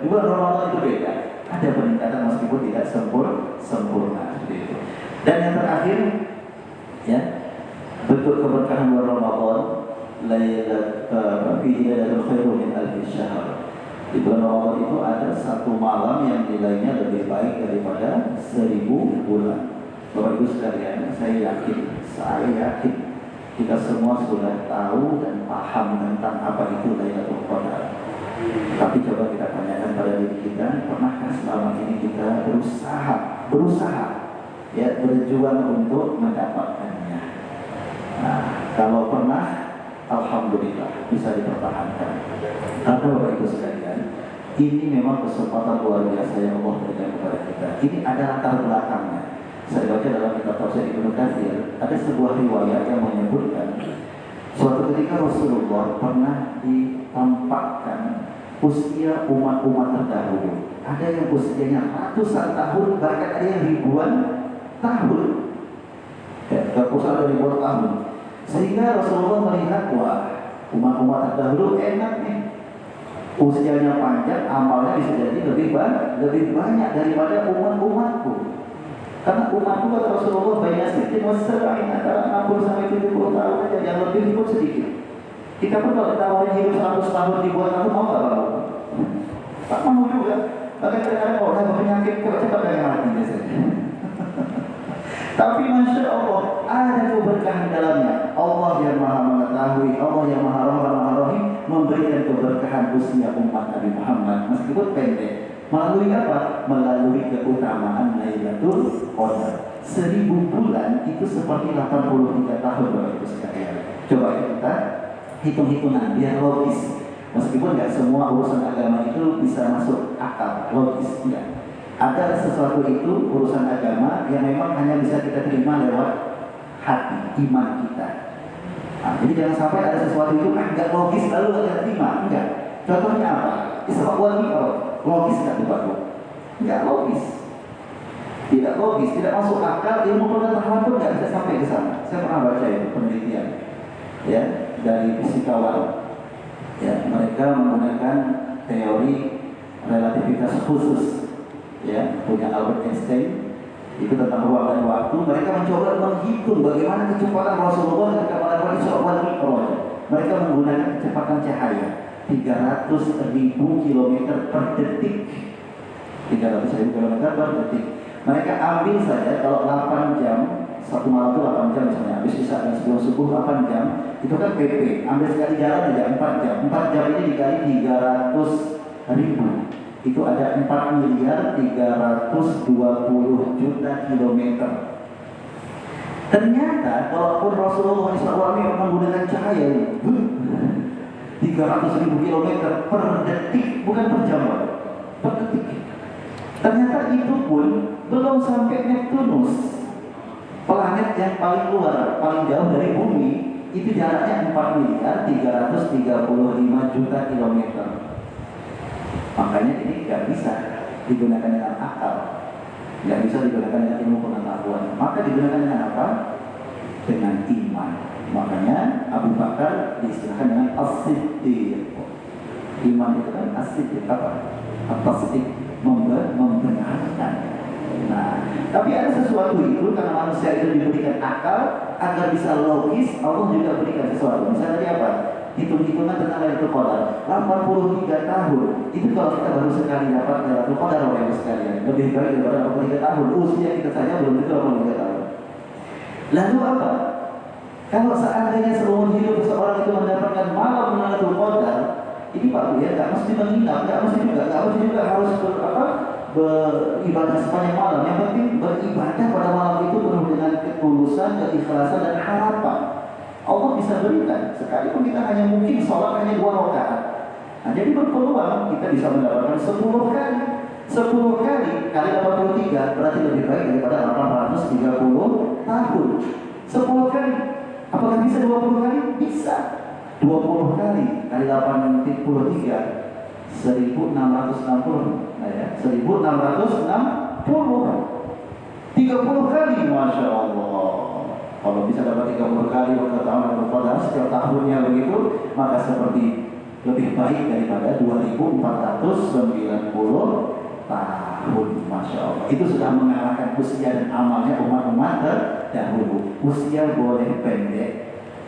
di bulan Ramadan itu beda. Ada peningkatan meskipun tidak sempurna. Gitu. Dan yang terakhir, ya, bentuk keberkahan bulan Ramadan, Lailatul Khairun min alfi syahr. Di bulan Ramadan itu ada satu malam yang nilainya lebih baik daripada 1000 bulan. Bapak Ibu sekalian, saya yakin kita semua sudah tahu dan paham tentang apa itu Lailatul Qadar. Tapi coba kita tanyakan pada diri kita, pernahkah selama ini kita berusaha ya berjuang untuk mendapatkannya? Nah, kalau pernah, alhamdulillah bisa dipertahankan. Karena Bapak Ibu sekalian, ini memang kesempatan luar biasa yang Allah berikan kepada kita. Ini ada latar belakangnya. Saya baca dalam kitab tafsir Ibnu Katsir, ada sebuah riwayat yang menyebutkan suatu ketika Rasulullah pernah ditampakkan usia umat-umat terdahulu. Ada yang usianya ratusan tahun, bahkan ada yang ribuan tahun. Ya, ratusan ribuan tahun. Sehingga Rasulullah melihat, wah, Umat-umat terdahulu enak nih, usianya panjang, amalnya bisa jadi lebih banyak daripada umat-umatku. Karena umatku kata Rasulullah banyak sedikit wassabain, antara 60 sampai 70 tahun aja, yang lebih pun sedikit. Kita pun kalau ditawarin hidup 100 tahun dibuat aku mau gak mau? Tak mau juga. Bahkan kadang-kadang kalau ada penyakit cepat kayak mati biasanya. Tapi Masya Allah, ada keberkahan dalamnya. Allah yang maha mengetahui, Allah yang maha rahim memberikan keberkahan usia umat Nabi Muhammad meskipun pendek. Melalui apa? Melalui keutamaan Lailatul Qadar. 1000 bulan itu seperti 83 tahun Bapak Ibu sekalian. Coba kita hitung-hitungan biar logis. Meskipun nggak semua urusan agama itu bisa masuk akal, logis enggak. Ada sesuatu itu urusan agama yang memang hanya bisa kita terima lewat hati, iman kita. Nah, jadi jangan sampai ada sesuatu itu nggak logis lalu kita terima, enggak. Contohnya apa? Isra wal Mi'raj, logis nggak tuh Pak? Nggak logis, tidak logis, tidak masuk akal. Ilmu pengetahuan pun nggak bisa sampai ke sana. Saya pernah baca itu penelitian, ya, dari fisikawan. Ya, mereka menggunakan teori relativitas khusus, ya, punya Albert Einstein, itu tentang ruang dan waktu. Mereka mencoba menghitung bagaimana kecepatan Rasulullah ketika melakukan Isra wal Mi'raj. Mereka menggunakan kecepatan cahaya 300.000 km per detik. 300.000 km per detik. Mereka ambil saja kalau 8 jam, satu malam itu 8 jam misalnya, habis isya dan sebelum subuh 8 jam, itu kan PP. Ambil sekali jalan aja 4 jam. 4 jam ini dikali 300.000. Itu ada 4.320 juta kilometer. Ternyata walaupun Rasulullah SAW menggunakan cahaya 300.000 kilometer per detik, bukan per jam, per detik. Ternyata itu pun belum sampai Neptunus, planet yang paling luar, paling jauh dari bumi. Itu jaraknya 4.335 juta kilometer. Makanya ini nggak bisa digunakan dengan akal, nggak bisa digunakan dengan ilmu pengetahuan. Maka digunakan dengan apa? Dengan iman. Makanya Abu Bakar diistilahkan dengan as-siddiq. Iman itu kan as-siddiq apa? At-tasdiq, membenarkan. Nah, tapi ada sesuatu itu karena manusia itu diberikan akal agar bisa logis. Allah juga berikan sesuatu. Misalnya apa? Hitung-hitungan tentang Lailatul Qadar 83 tahun. Itu kalau kita baru sekali dapat Lailatul Qadar, oleh sekalian, lebih baik daripada 83 tahun. Usia kita saja belum tentu 83 tahun. Lalu apa? Kalau seandainya seumur hidup seseorang itu mendapatkan malam Lailatul Qadar, ini Pak Bu ya, nggak mesti menginap, nggak mesti juga harus beribadah sepanjang malam. Yang penting beribadah pada malam itu penuh dengan ketulusan, keikhlasan dan harapan. Allah bisa berikan, sekalipun kita hanya mungkin sholat hanya 2 rakaat. Nah, jadi berpeluang kita bisa mendapatkan 10 kali. 10 kali kali 83 berarti lebih baik daripada 830 tahun. 10 kali. Apakah bisa 20 kali? Bisa. 20 kali kali 83 1660. Nah ya, 1660. 30 kali, Masya Allah. Kalau bisa dapat 30 kali waktu tahun berpada setiap tahunnya begitu, maka seperti lebih baik daripada 2490 tahun. Masya Allah. Itu sudah mengalahkan usia dan amalnya umat-umat terdahulu. Usia boleh pendek,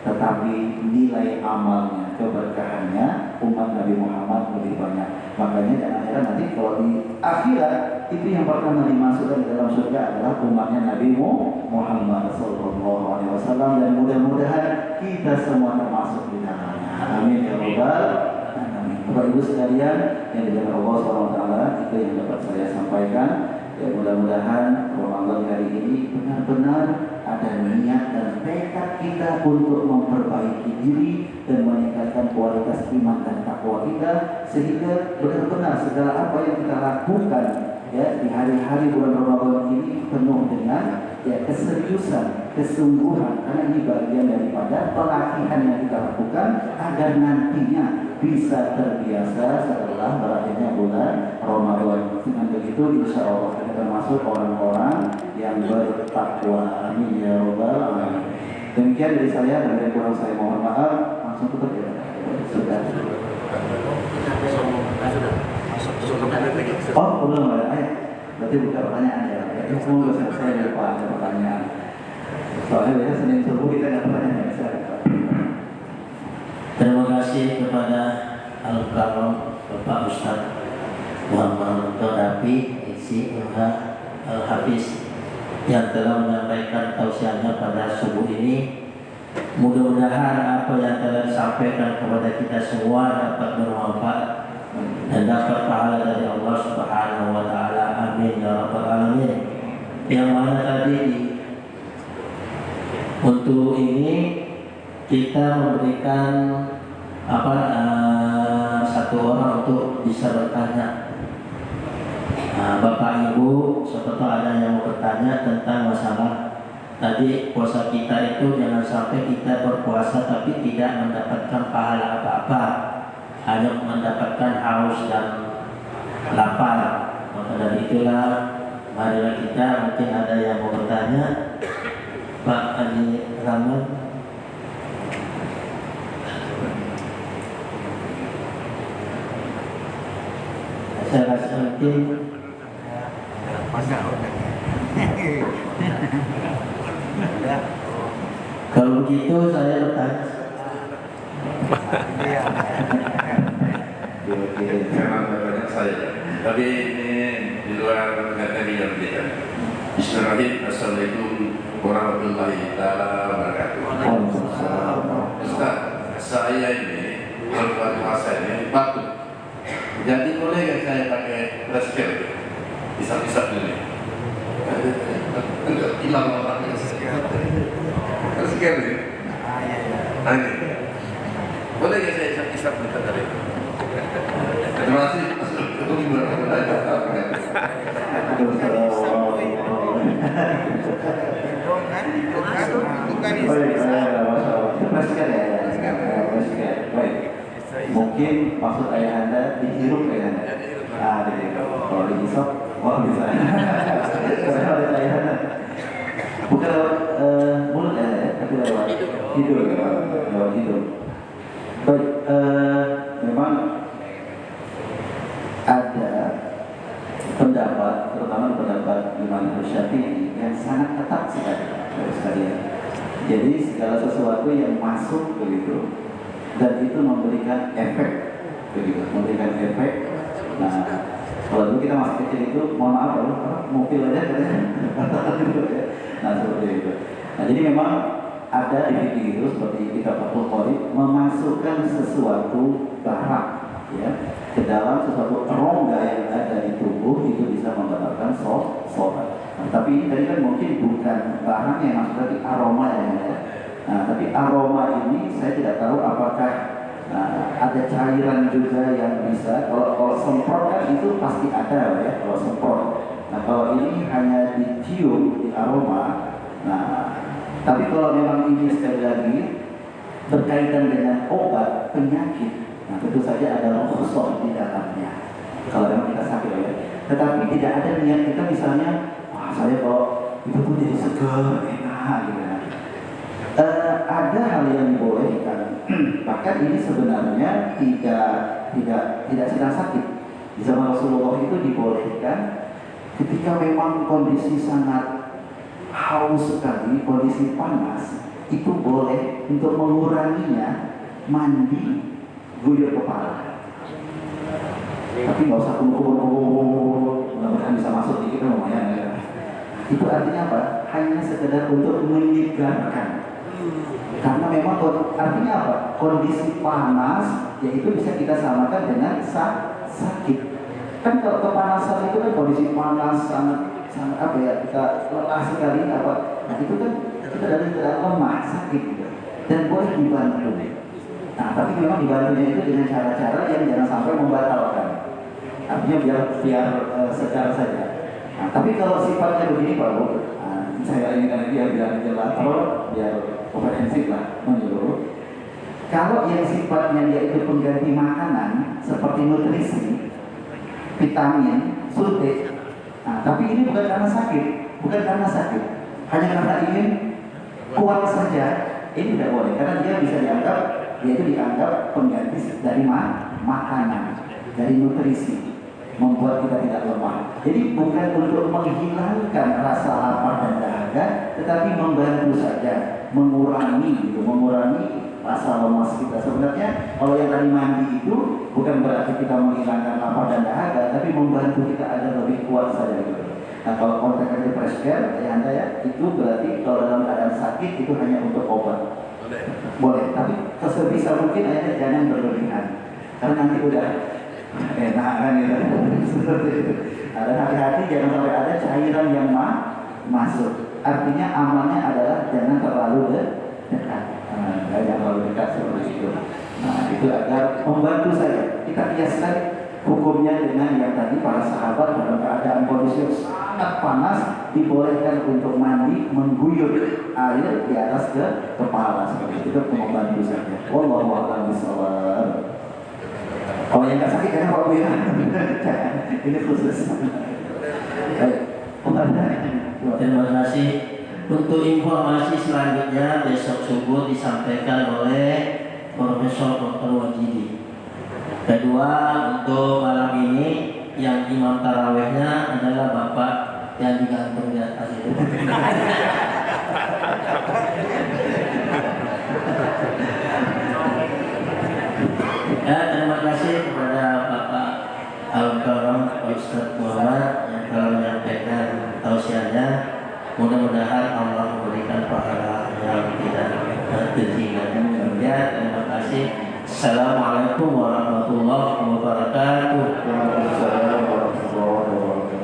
tetapi nilai amalnya, keberkahannya umat Nabi Muhammad lebih banyak. Makanya jangan heran nanti kalau di akhirat itu yang pertama dimasukkan ke dalam surga adalah umatnya Nabi Muhammad SAW, dan mudah-mudahan kita semua termasuk di dalamnya. Amin ya rabbal alamin. Bapak Ibu sekalian yang dijaga Allah SWT, itu yang dapat saya sampaikan. Ya, mudah-mudahan Ramadan kali ini benar-benar ada niat dan tekad kita untuk memperbaiki diri dan meningkatkan kualitas iman dan takwa kita, sehingga benar-benar segala apa yang kita lakukan ya di hari-hari bulan Ramadan ini penuh dengan ya keseriusan, kesungguhan, karena ini bagian daripada pelatihan yang kita lakukan agar nantinya bisa terbiasa setelah berakhirnya bulan Ramadan. Dengan begitu insya Allah kita termasuk orang-orang yang bertakwa. Amin ya rabbal alamin. Demikian dari saya, dan dari kurang saya mohon maaf. Langsung tutup ya. Sudah. Oh, belum ada. Ayo. Berarti buka pertanyaan ya. Itu semua selesai lupa ada pertanyaan. Soalnya biasanya Senin subuh kita nggak pertanyaan bisa. Terima kasih kepada Al-Karam Bapak Ustaz Muhammad Todapi Isi Al-Hafiz yang telah menyampaikan tausiahnya pada subuh ini. Mudah-mudahan apa yang telah disampaikan kepada kita semua dapat bermanfaat dan dapat pahala dari Allah Subhanahu wa taala. Amin ya rabbal alamin. Yang mana tadi untuk ini kita memberikan satu orang untuk bisa bertanya. Bapak Ibu, siapa tahu ada yang mau bertanya tentang masalah tadi puasa kita itu, jangan sampai kita berpuasa tapi tidak mendapatkan pahala apa-apa, hanya mendapatkan haus dan lapar. Maka dari itulah marilah kita, mungkin ada yang mau bertanya. Pak Adi Rahman. Saya rasa mungkin kalau begitu saya bertanya. Memang banyak saya, tapi ini di luar materi yang kita. Bismillahirrahmanirrahim. Assalamualaikum warahmatullahi wabarakatuh. Ustaz, saya ini berbuat puasa ini batuk. Jadi boleh nggak saya pakai masker? Bisa dulu. Enggak, hilang orangnya. Masker ini. Boleh nggak saya isap bentar tadi? Terima kasih. Assalamualaikum warahmatullahi wabarakatuh. Mungkin maksud ayah anda dihirup ayah anda. Dihirup. Kalau dihisap, bisa. Kalau ayah anda bukan lewat mulut ya, tapi lewat hidung. Lewat hidung. Baik, memang ada pendapat, terutama pendapat Imam Syafi'i yang sangat ketat sekali. Jadi segala sesuatu yang masuk begitu dan itu memberikan efek begitu, memberikan efek. Nah, kalau dulu kita masih kecil itu, mohon maaf ya, mobil aja katanya. Nah, seperti itu. Nah, jadi memang ada di fikih itu seperti kita Fathul Qorib memasukkan sesuatu barang ya ke dalam sesuatu rongga yang ada di tubuh, itu bisa membatalkan sholat. Nah, tapi ini tadi kan mungkin bukan barang yang masuk, tapi aroma yang ada. Nah, tapi aroma ini saya tidak tahu apakah ada cairan juga yang bisa. Kalau semprot kan itu pasti ada ya, kalau semprot. Nah, kalau ini hanya dicium, di aroma. Nah, tapi kalau memang ini sekali lagi berkaitan dengan obat penyakit, nah tentu saja ada rukhsah di dalamnya. Kalau memang kita sakit ya. Tetapi tidak ada niat kita misalnya, saya kok itu pun jadi segar, enak gitu. Ada hal yang dibolehkan. Bahkan ini sebenarnya tidak sedang sakit. Di zaman Rasulullah itu dibolehkan ketika memang kondisi sangat haus sekali, kondisi panas, itu boleh untuk menguranginya mandi guyur kepala. Tapi nggak usah kumpul-kumpul, mudah-mudahan bisa masuk dikit lumayan ya. Itu artinya apa? Hanya sekedar untuk menyegarkan. Karena memang artinya apa? Kondisi panas, yaitu bisa kita samakan dengan sakit. Kan kalau kepanasan itu kan kondisi panas sangat apa ya, kita lelah sekali apa. Nah itu kan kita dari lemah, sakit gitu. Dan boleh dibantu. Nah tapi memang dibantunya itu dengan cara-cara yang jangan sampai membatalkan. Artinya biar secara saja. Nah, tapi kalau sifatnya begini Pak Bu, saya ingin biar jelas, biar komprehensif lah menyeluruh. Kalau yang sifatnya dia itu pengganti makanan seperti nutrisi, vitamin, suntik, nah, tapi ini bukan karena sakit, hanya karena ingin kuat saja, ini tidak boleh karena dia bisa dianggap yaitu dianggap pengganti dari makanan, dari nutrisi, membuat kita tidak lemah. Jadi bukan untuk menghilangkan rasa lapar dan dahaga, tetapi membantu saja, mengurangi rasa lemas kita. Sebenarnya kalau yang tadi mandi itu bukan berarti kita menghilangkan lapar dan dahaga, tapi membantu kita agar lebih kuat saja gitu. Nah kalau konteksnya fresh care, ya itu berarti kalau dalam keadaan sakit itu hanya untuk obat. Boleh, tapi sebisa mungkin ayahnya jangan berlebihan, karena nanti udah enak kan gitu. Seperti itu. Dan hati-hati jangan sampai ada cairan yang masuk. Artinya amannya adalah jangan terlalu dekat. Jangan terlalu dekat seperti itu. Nah itu agar membantu saya. Kita kiaskan hukumnya dengan yang tadi para sahabat dalam keadaan kondisi yang sangat panas dibolehkan untuk mandi mengguyur air di atas kepala seperti itu membantu saja. Wallahu a'lam bishawab. Kalau yang nggak sakit jangan bawa ya. Ini khusus. Terima kasih. Untuk informasi selanjutnya besok subuh disampaikan oleh Profesor Dr. Wajidi. Kedua, untuk malam ini yang imam tarawehnya adalah Bapak yang digantung di atas itu. Ya, terima kasih kepada Bapak Al-Karam Ustaz Muhammad yang telah menyampaikan tausiahnya. Mudah-mudahan Allah memberikan pahala yang tidak terhingga. Ya, terima kasih. Assalamualaikum warahmatullahi wabarakatuh. Waalaikumsalam warahmatullahi wabarakatuh.